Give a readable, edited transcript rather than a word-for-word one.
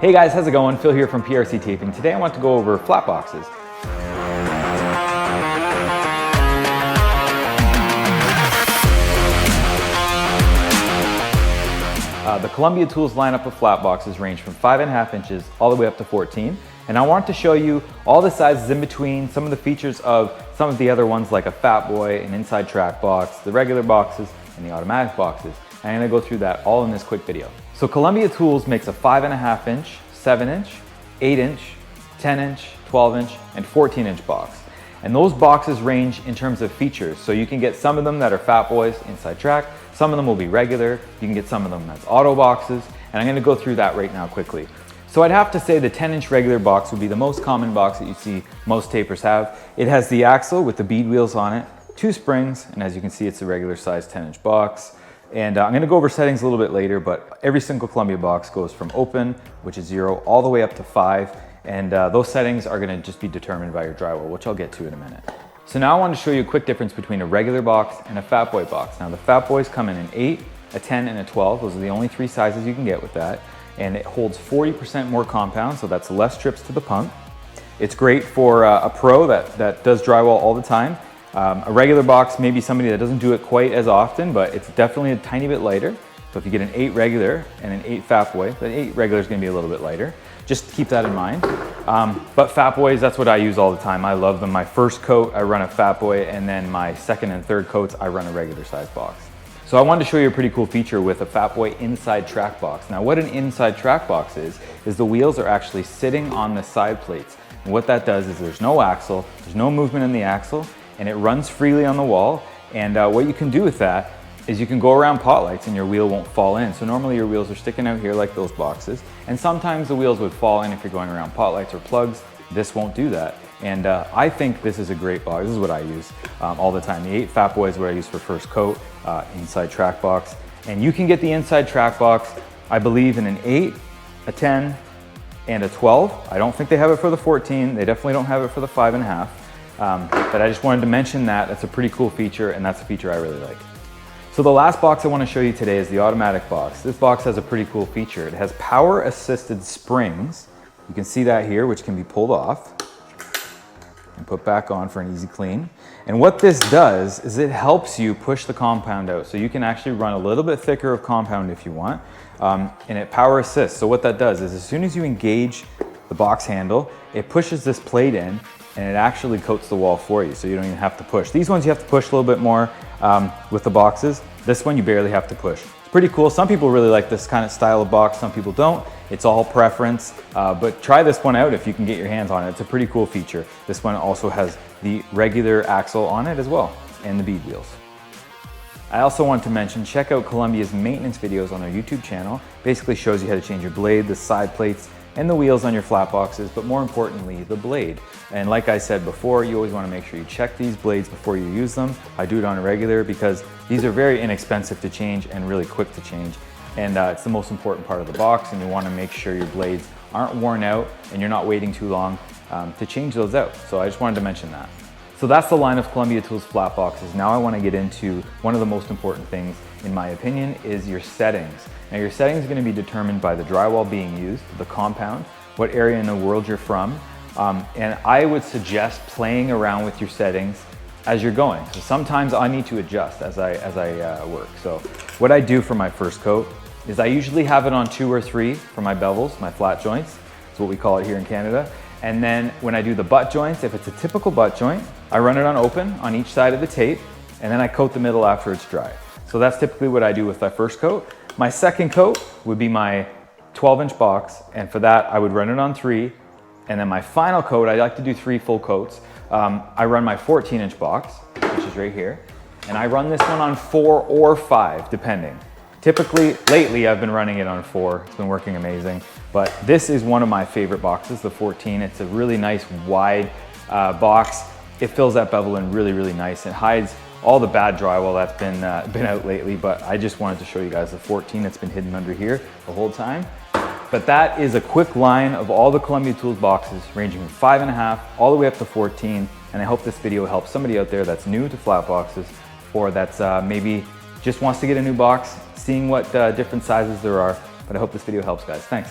Hey guys, how's it going? Phil here from PRC Taping. Today I want to go over flat boxes. The Columbia Tools lineup of flat boxes range from 5.5 inches all the way up to 14. And I want to show you all the sizes in between, some of the features of some of the other ones like a Fat Boy, an inside track box, the regular boxes, and the automatic boxes. And I'm gonna go through that all in this quick video. So Columbia Tools makes a 5.5 inch, 7 inch, 8 inch, 10 inch, 12 inch, and 14 inch box. And those boxes range in terms of features. So you can get some of them that are Fat Boys, inside track. Some of them will be regular. You can get some of them as auto boxes. And I'm gonna go through that right now quickly. So I'd have to say the 10 inch regular box would be the most common box that you see most tapers have. It has the axle with the bead wheels on it, 2 springs, and as you can see, it's a regular size 10 inch box. And I'm gonna go over settings a little bit later, but every single Columbia box goes from open, which is 0, all the way up to 5. And those settings are gonna just be determined by your drywall, which I'll get to in a minute. So now I want to show you a quick difference between a regular box and a Fat Boy box. Now the Fat Boys come in an 8, a 10, and a 12. Those are the only 3 sizes you can get with that. And it holds 40% more compound, so that's less trips to the pump. It's great for a pro that does drywall all the time. A regular box, maybe somebody that doesn't do it quite as often, but it's definitely a tiny bit lighter. So if you get an 8 regular and an 8 Fat Boy, the 8 regular is gonna be a little bit lighter. Just keep that in mind. But Fat Boys, that's what I use all the time. I love them. My first coat, I run a Fat Boy, and then my second and third coats, I run a regular size box. So I wanted to show you a pretty cool feature with a Fat Boy inside track box. Now what an inside track box is the wheels are actually sitting on the side plates. And what that does is there's no axle, there's no movement in the axle, and it runs freely on the wall. And what you can do with that is you can go around pot lights and your wheel won't fall in. So normally your wheels are sticking out here like those boxes. And sometimes the wheels would fall in if you're going around pot lights or plugs. This won't do that. And I think this is a great box. This is what I use all the time. The 8 Fat Boy is what I use for first coat, inside track box. And you can get the inside track box, I believe, in an 8, a 10, and a 12. I don't think they have it for the 14. They definitely don't have it for the 5.5. But I just wanted to mention that. That's a pretty cool feature, and that's a feature I really like. So the last box I want to show you today is the automatic box. This box has a pretty cool feature. It has power assisted springs. You can see that here, which can be pulled off and put back on for an easy clean. And what this does is it helps you push the compound out. So you can actually run a little bit thicker of compound if you want. And it power assists. So what that does is as soon as you engage the box handle, it pushes this plate in and it actually coats the wall for you, so you don't even have to push. These ones you have to push a little bit more with the boxes. This one you barely have to push. It's pretty cool. Some people really like this kind of style of box, some people don't. It's all preference, but try this one out if you can get your hands on it. It's a pretty cool feature. This one also has the regular axle on it as well, and the bead wheels. I also want to mention, check out Columbia's maintenance videos on their YouTube channel. Basically shows you how to change your blade, the side plates, and the wheels on your flat boxes, but more importantly, the blade. And like I said before, you always want to make sure you check these blades before you use them. I do it on a regular because these are very inexpensive to change and really quick to change. And it's the most important part of the box, and you want to make sure your blades aren't worn out and you're not waiting too long to change those out. So I just wanted to mention that. So that's the line of Columbia Tools flat boxes. Now I want to get into one of the most important things, in my opinion, is your settings. Now your settings are going to be determined by the drywall being used, the compound, what area in the world you're from, and I would suggest playing around with your settings as you're going. So sometimes I need to adjust as I work. So what I do for my first coat is I usually have it on 2 or 3 for my bevels, my flat joints. That's what we call it here in Canada. And then when I do the butt joints, if it's a typical butt joint, I run it on open on each side of the tape, and then I coat the middle after it's dry. So that's typically what I do with my first coat. My second coat would be my 12-inch box, and for that I would run it on 3. And then my final coat, I like to do 3 full coats. I run my 14-inch box, which is right here, and I run this one on 4 or 5, depending. Typically, lately I've been running it on 4. It's been working amazing. But this is one of my favorite boxes, the 14. It's a really nice wide box. It fills that bevel in really, really nice. It hides all the bad drywall that's been out lately, but I just wanted to show you guys the 14 that's been hidden under here the whole time. But that is a quick line of all the Columbia Tools boxes ranging from 5.5 all the way up to 14. And I hope this video helps somebody out there that's new to flat boxes, or that's maybe just wants to get a new box, seeing what different sizes there are. But I hope this video helps, guys. Thanks.